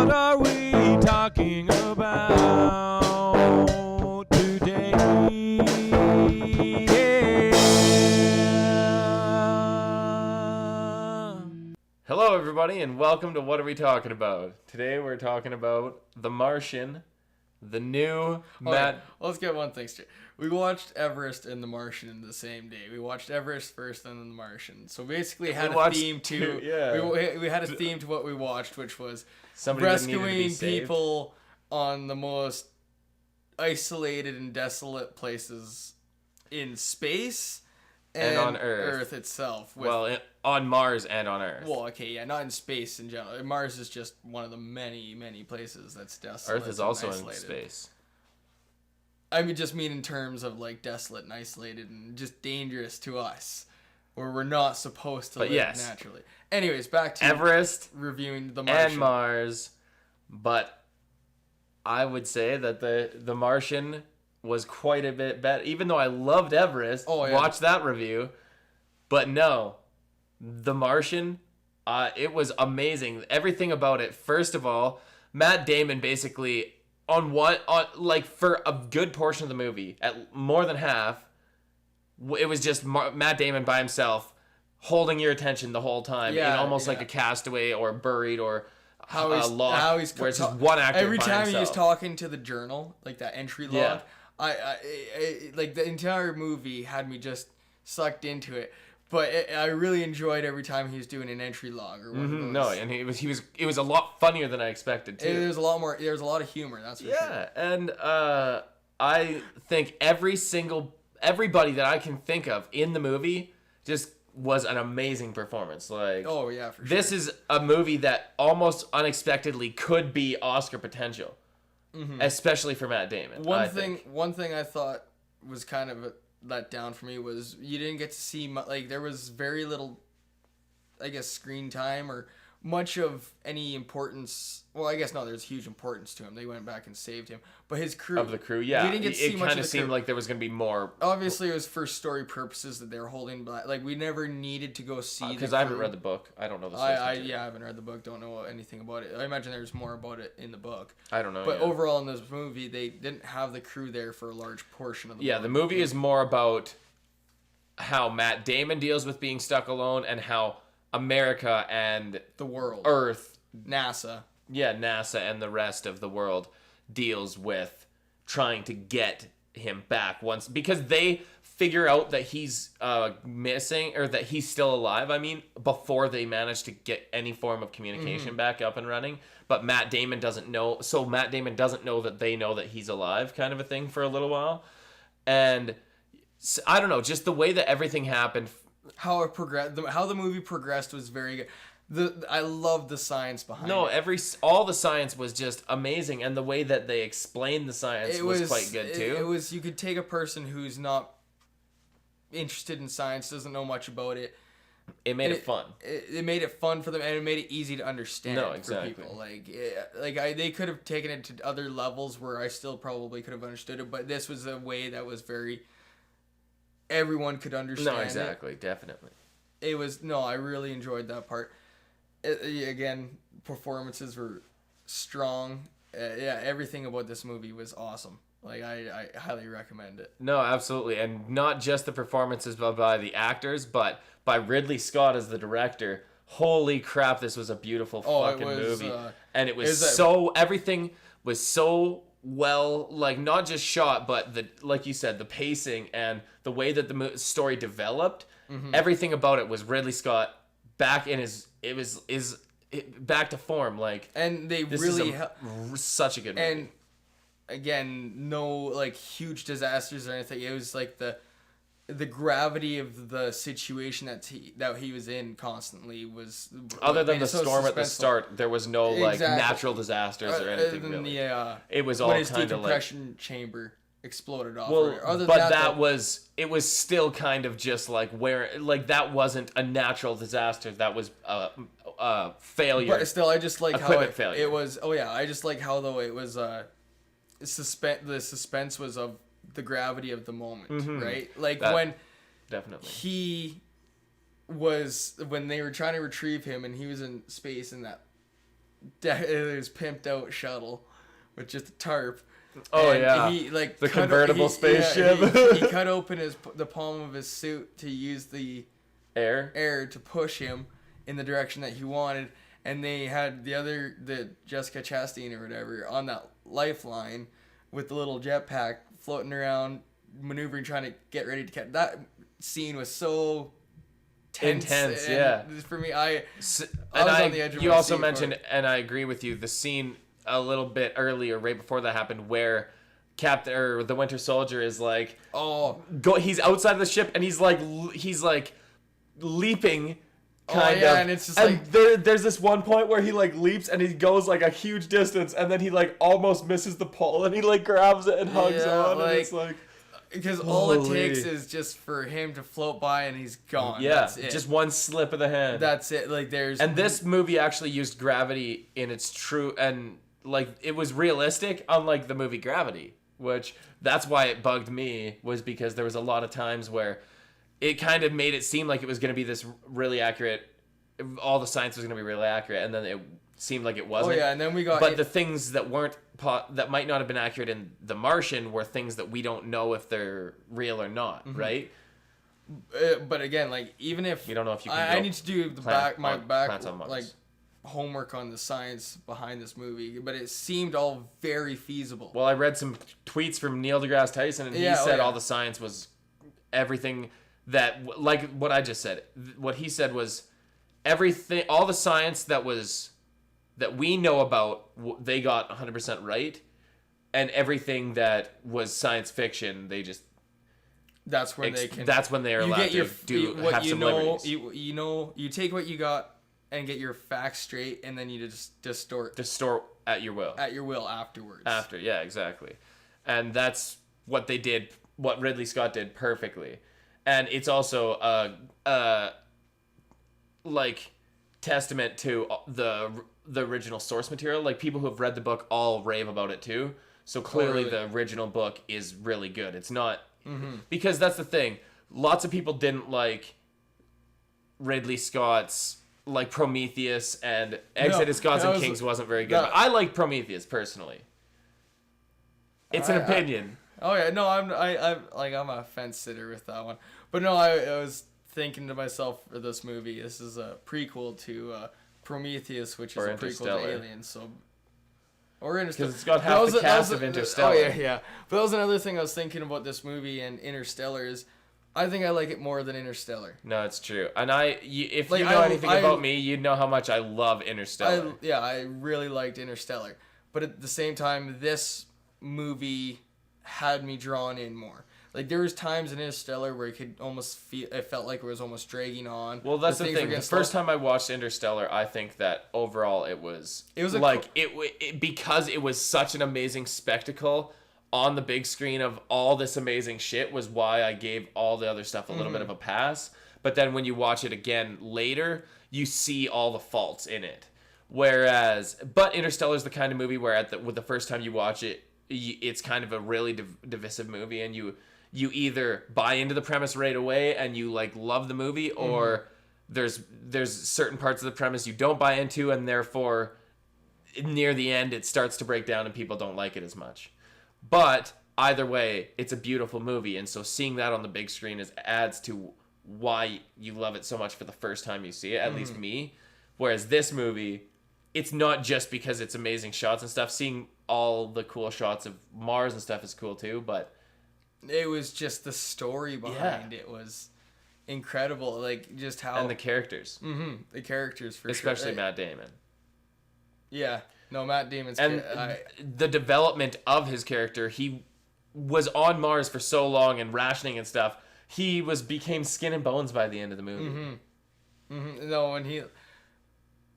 What are we talking about today? Hello, everybody, and welcome to What Are We Talking About? Today we're talking about The Martian, the new Matt. Let's get one thing straight. We watched Everest and The Martian the same day. We watched Everest first and then The Martian. So basically, we had a theme to we had a theme to what we watched, which was rescuing people on the most isolated and desolate places in space and on Earth itself. On Mars and on Earth. Well, okay, yeah, not in space in general. Mars is just one of the many, many places that's desolate. Earth is also in space. I mean in terms of like desolate and isolated and just dangerous to us, where we're not supposed to live naturally. Anyways, back to Everest, reviewing The Martian and Mars. But I would say that the Martian was quite a bit better, even though I loved Everest. Watch that review. But no, The Martian, it was amazing. Everything about it. First of all, Matt Damon basically for a good portion of the movie, at more than half, it was just Matt Damon by himself holding your attention the whole time, like a Castaway or Buried or Lost, where it's just one actor every by time himself. He's talking to the journal, like that entry log. I like the entire movie had me just sucked into it. But I really enjoyed every time he was doing an entry log or one of those. No, and it was a lot funnier than I expected too. There's a lot of humor, that's for sure. Yeah, and I think everybody that I can think of in the movie just was an amazing performance. Like, oh yeah, for sure. This is a movie that almost unexpectedly could be Oscar potential, especially for Matt Damon. One thing I thought was kind of let down for me was you didn't get to see there was very little, I guess, screen time or much of any importance. Well, I guess no, there's huge importance to him. They went back and saved him, but his crew we didn't get to see much of the crew. It kind of seemed like there was going to be more. Obviously, it was for story purposes that they were holding back. Like, we never needed to go see because I haven't read the book. I don't know the source material. I haven't read the book. Don't know anything about it. I imagine there's more about it in the book. I don't know. But overall, in this movie, they didn't have the crew there for a large portion of the movie. Yeah, the movie is more about how Matt Damon deals with being stuck alone and how America and the world, Earth, NASA and the rest of the world deals with trying to get him back once, because they figure out that he's missing, or that he's still alive, before they manage to get any form of communication back up and running. But Matt Damon doesn't know, so Matt Damon doesn't know that they know that he's alive, kind of a thing, for a little while. And I don't know, just the way that everything happened, how it progressed, how the movie progressed was very good. I love the science behind it. All the science was just amazing, and the way that they explained the science was quite good too. It was, you could take a person who's not interested in science, doesn't know much about it. It made it fun. It made it fun for them, and it made it easy to understand for people. They could have taken it to other levels where I still probably could have understood it, but this was a way that was very, everyone could understand. No, exactly, definitely. It was, I really enjoyed that part. Again, performances were strong. Everything about this movie was awesome. I highly recommend it. No, absolutely. And not just the performances by the actors, but by Ridley Scott as the director. Holy crap, this was a beautiful movie. And everything was so well, not just shot, but like you said, the pacing and the way that the story developed, everything about it was Ridley Scott back in back to form. And they this really is such a good movie. And again, no huge disasters or anything. It was the gravity of the situation that he was in constantly was, other than the storm at the start, there was no natural disasters or anything really. It was all kind of when his decompression chamber exploded off. It was still kind of just that wasn't a natural disaster. That was a failure. But still, I just like how failure. It was. Oh yeah, I just like how though it was the suspense was of the gravity of the moment, right? When they were trying to retrieve him and he was in space in that his pimped out shuttle with just a tarp. Oh, and yeah. he like the convertible spaceship. He cut open the palm of his suit to use the air to push him in the direction that he wanted, and they had the Jessica Chastain or whatever on that lifeline with the little jetpack floating around, maneuvering, trying to get ready to catch. That scene was so intense. Yeah. For me, I was on the edge of my seat. You also mentioned, and I agree with you, the scene a little bit earlier, right before that happened, where the Winter Soldier is like, he's outside the ship and he's like leaping. Kind of. And it's just there's this one point where he like leaps and he goes like a huge distance and then he like almost misses the pole and he like grabs it and hugs on, and it's like, because all it takes is just for him to float by and he's gone. Yeah, that's it. Just one slip of the hand. That's it. And this movie actually used gravity in its true, and like it was realistic, unlike the movie Gravity, which that's why it bugged me, was because there was a lot of times where it kind of made it seem like it was going to be this really accurate, all the science was going to be really accurate, and then it seemed like it wasn't. Oh yeah, and then we got. But the things that that might not have been accurate in The Martian were things that we don't know if they're real or not, right? But again, like even if you don't know if you can, I need to do like homework on the science behind this movie, but it seemed all very feasible. Well, I read some tweets from Neil deGrasse Tyson, and he said all the science was everything. That, like what I just said, what he said was everything, all the science that we know about, they got 100% right, and everything that was science fiction, they just that's when they are allowed to have some liberties. You take what you got and get your facts straight, and then you just distort at your will afterwards. Yeah, exactly, and that's what they did. What Ridley Scott did perfectly. And it's also like testament to the original source material. Like people who have read the book all rave about it too. So clearly the original book is really good. It's not because that's the thing. Lots of people didn't like Ridley Scott's like Prometheus, and Exodus Gods and Kings wasn't very good. But I like Prometheus personally. It's an opinion. Oh yeah, no, I'm a fence sitter with that one. But no, I was thinking to myself for this movie, this is a prequel to Prometheus, which is a prequel to Aliens. So, or Interstellar. Because it's got half the cast of Interstellar. Oh yeah. But that was another thing I was thinking about this movie and Interstellar is, I think I like it more than Interstellar. No, it's true. And if you know anything about me, you'd know how much I love Interstellar. I really liked Interstellar. But at the same time, this movie had me drawn in more. Like there was times in Interstellar where it felt like it was almost dragging on. Well, that's the thing. The first time I watched Interstellar, I think that overall it was like it because it was such an amazing spectacle on the big screen of all this amazing shit was why I gave all the other stuff a little bit of a pass. But then when you watch it again later, you see all the faults in it. But Interstellar is the kind of movie where with the first time you watch it, it's kind of a really divisive movie, and you either buy into the premise right away and you like love the movie, or there's certain parts of the premise you don't buy into, and therefore near the end it starts to break down and people don't like it as much. But either way, it's a beautiful movie, and so seeing that on the big screen adds to why you love it so much for the first time you see it, at least me. Whereas this movie, it's not just because it's amazing shots and stuff. Seeing all the cool shots of Mars and stuff is cool too, but it was just the story behind it was incredible. Like just how, and the characters, the characters especially Matt Damon. Yeah, no, Matt Damon's and the development of his character. He was on Mars for so long and rationing and stuff. He became skin and bones by the end of the movie. No, when he.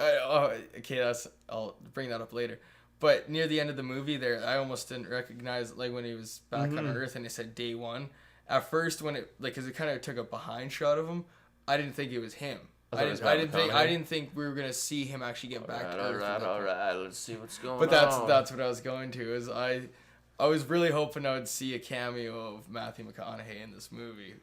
Okay, I'll bring that up later. But near the end of the movie there, I almost didn't recognize, like, when he was back on Earth and it said day one. At first, when it, like, because it kind of took a behind shot of him, I didn't think it was him. I didn't think we were going to see him actually get back to Earth. All right, let's see what's going on. But that's what I was going to, is I was really hoping I would see a cameo of Matthew McConaughey in this movie.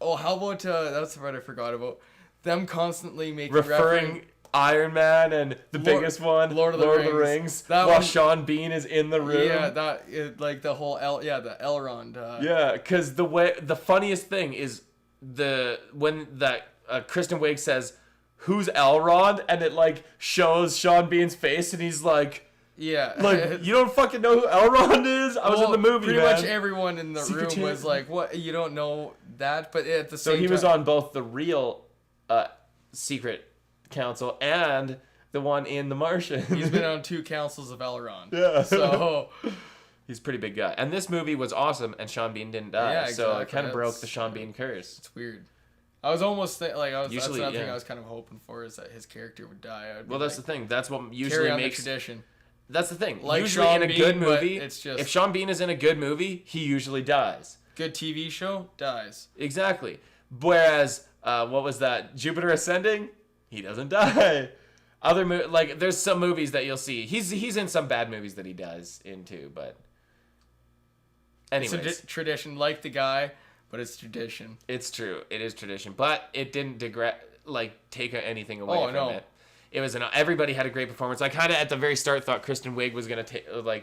Oh, how about, that's what I forgot about. Them constantly making Iron Man and the biggest one, Lord of the Rings. While Sean Bean is in the room. Yeah, like the whole the Elrond. Yeah, because the funniest thing is when Kristen Wiig says, "Who's Elrond?" and it like shows Sean Bean's face, and he's like. Yeah. Like, you don't fucking know who Elrond is? I was in the movie, pretty much everyone in the room was like, what? You don't know that? But at the same time... So he was on both the real Secret Council and the one in The Martian. He's been on 2 councils of Elrond. Yeah. So... He's a pretty big guy. And this movie was awesome, and Sean Bean didn't die. Yeah, exactly. So it kind of broke the Sean Bean curse. It's weird. I was almost that's another thing I was kind of hoping for, is that his character would die. Well, that's the thing. That's what usually makes... the tradition. That's the thing. Like usually Sean in a good Bean, movie, it's just... if Sean Bean is in a good movie, he usually dies. Good TV show, dies. Exactly. Whereas, what was that? Jupiter Ascending? He doesn't die. There's some movies that you'll see. He's in some bad movies that he dies in too, but... Anyways. It's a tradition, like the guy, but it's tradition. It's true. It is tradition. But it didn't take anything away from it. It was everybody had a great performance. I kind of at the very start thought Kristen Wiig was gonna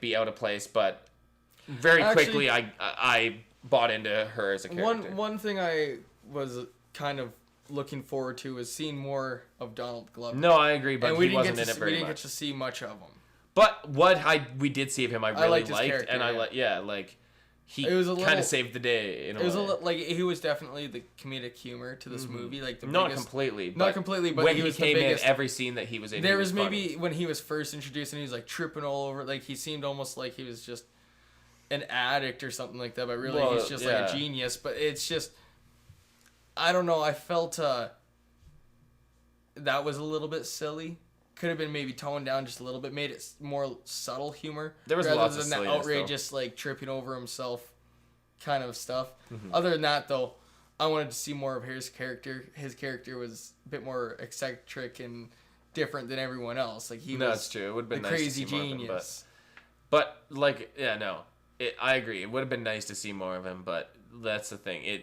be out of place, but very quickly I bought into her as a character. One thing I was kind of looking forward to was seeing more of Donald Glover. No, I agree, but he wasn't in it very much. We didn't get to see much of him. But what we did see of him, I really liked, and he kind of saved the day in a way. Like he was definitely the comedic humor to this movie, like not completely, but when he came in, every scene that he was in, there was maybe when he was first introduced and he was like tripping all over, like he seemed almost like he was just an addict or something like that, but really he's just like a genius. But it's just, I don't know, I felt that was a little bit silly. Could have been maybe toned down just a little bit, made it more subtle humor. There was lots of that outrageous, like tripping over himself kind of stuff. Mm-hmm. Other than that, though, I wanted to see more of his character. His character was a bit more eccentric and different than everyone else. Like that's true. It would have been nice crazy to see genius. More of him, but I agree. It would have been nice to see more of him, but that's the thing.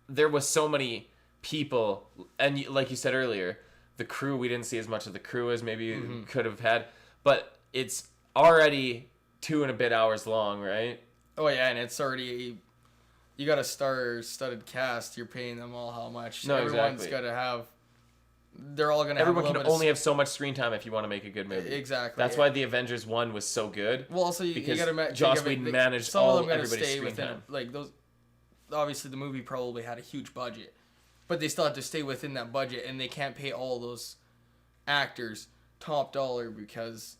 There was so many people, and like you said earlier. The crew, we didn't see as much of the crew as maybe could have had, but it's already 2 and a bit hours long, right? Oh yeah, and it's already, you got a star-studded cast. You're paying them all how much? No, everyone's got to have. They're all gonna. Everyone can only have so much screen time if you want to make a good movie. Exactly. That's why the Avengers 1 was so good. Well, also you got to Joss Whedon managed all everybody's screen time. Like those, obviously the movie probably had a huge budget. But they still have to stay within that budget, and they can't pay all those actors top dollar because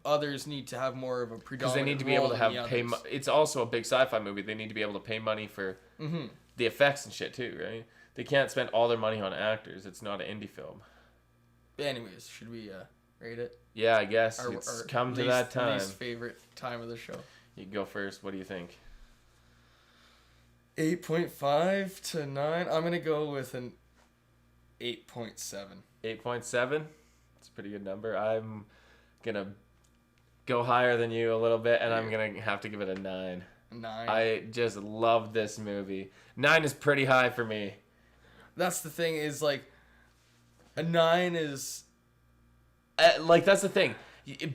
others need to have more of a predominant. Because they need to be able to pay. It's also a big sci-fi movie. They need to be able to pay money for the effects and shit too, right? They can't spend all their money on actors. It's not an indie film. Anyways, should we rate it? Yeah, I guess it's come to that time. Least favorite time of the show. You can go first. What do you think? 8.5 to 9. I'm gonna go with an 8.7. 8.7. It's a pretty good number. I'm gonna go higher than you a little bit, and I'm gonna have to give it a 9. 9. I just love this movie. 9 is pretty high for me. That's the thing. Is like a 9 is that's the thing,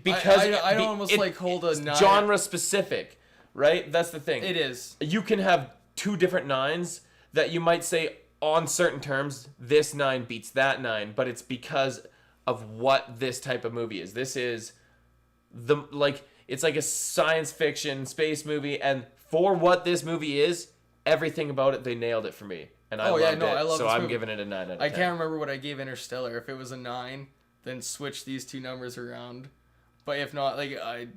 because I almost hold a 9 genre specific, right? That's the thing. It is. You can have 2 different 9s that you might say on certain terms, this 9 beats that 9, but it's because of what this type of movie is. This is it's like a science fiction space movie, and for what this movie is, everything about it, they nailed it for me. And I loved it. I love so I'm giving it a 9 out of 10. I can't remember what I gave Interstellar. If it was a 9, then switch these 2 numbers around. But if not, I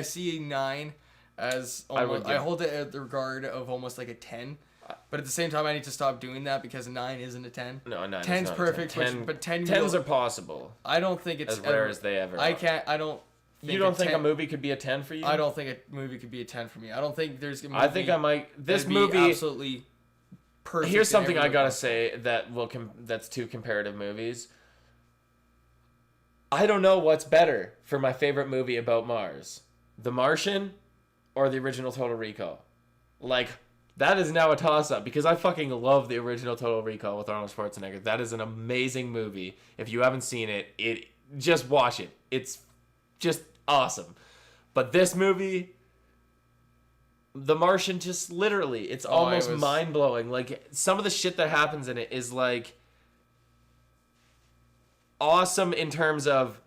see a 9 as almost, I hold it at the regard of almost like a 10, but at the same time I need to stop doing that because a 9 isn't a 10. No, a 9 10's is not perfect, 10. But 10 10s are possible. I don't think it's as rare as they ever. I don't. You don't think a movie could be a 10 for you? I don't think a movie could be a 10 for me. I don't think there's a movie. I think I might. This movie absolutely perfect. Here's something I gotta say that's 2 comparative movies. I don't know what's better for my favorite movie about Mars, The Martian or the original Total Recall. Like, That is now a toss-up because I fucking love the original Total Recall with Arnold Schwarzenegger. That is an amazing movie. If you haven't seen it, just watch it. It's just awesome. But this movie, The Martian, just literally, it's almost mind-blowing. Like, some of the shit that happens in it is, like, awesome in terms of,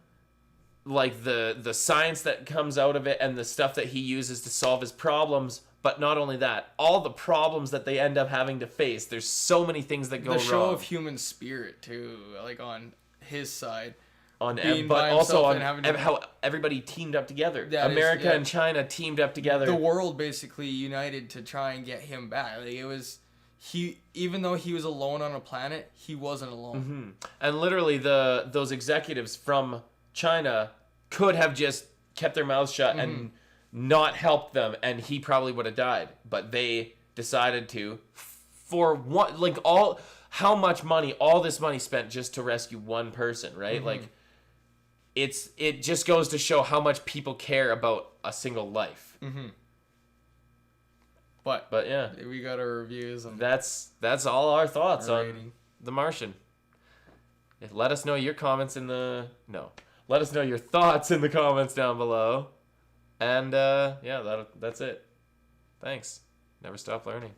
like, the science that comes out of it and the stuff that he uses to solve his problems. But not only that, all the problems that they end up having to face. There's so many things that go wrong. The show of human spirit, too, like, on his side. But also on how everybody teamed up together. America and China teamed up together. The world basically united to try and get him back. Like, even though he was alone on a planet, he wasn't alone. Mm-hmm. And literally, those executives from China could have just kept their mouths shut and not helped them, and he probably would have died. But they decided to, for what, like, how much money, all this money spent just to rescue one person, right? Like, it just goes to show how much people care about a single life. But yeah, we got our reviews. That's all our thoughts on The Martian. Let us know your comments let us know your thoughts in the comments down below. And yeah, that's it. Thanks. Never stop learning.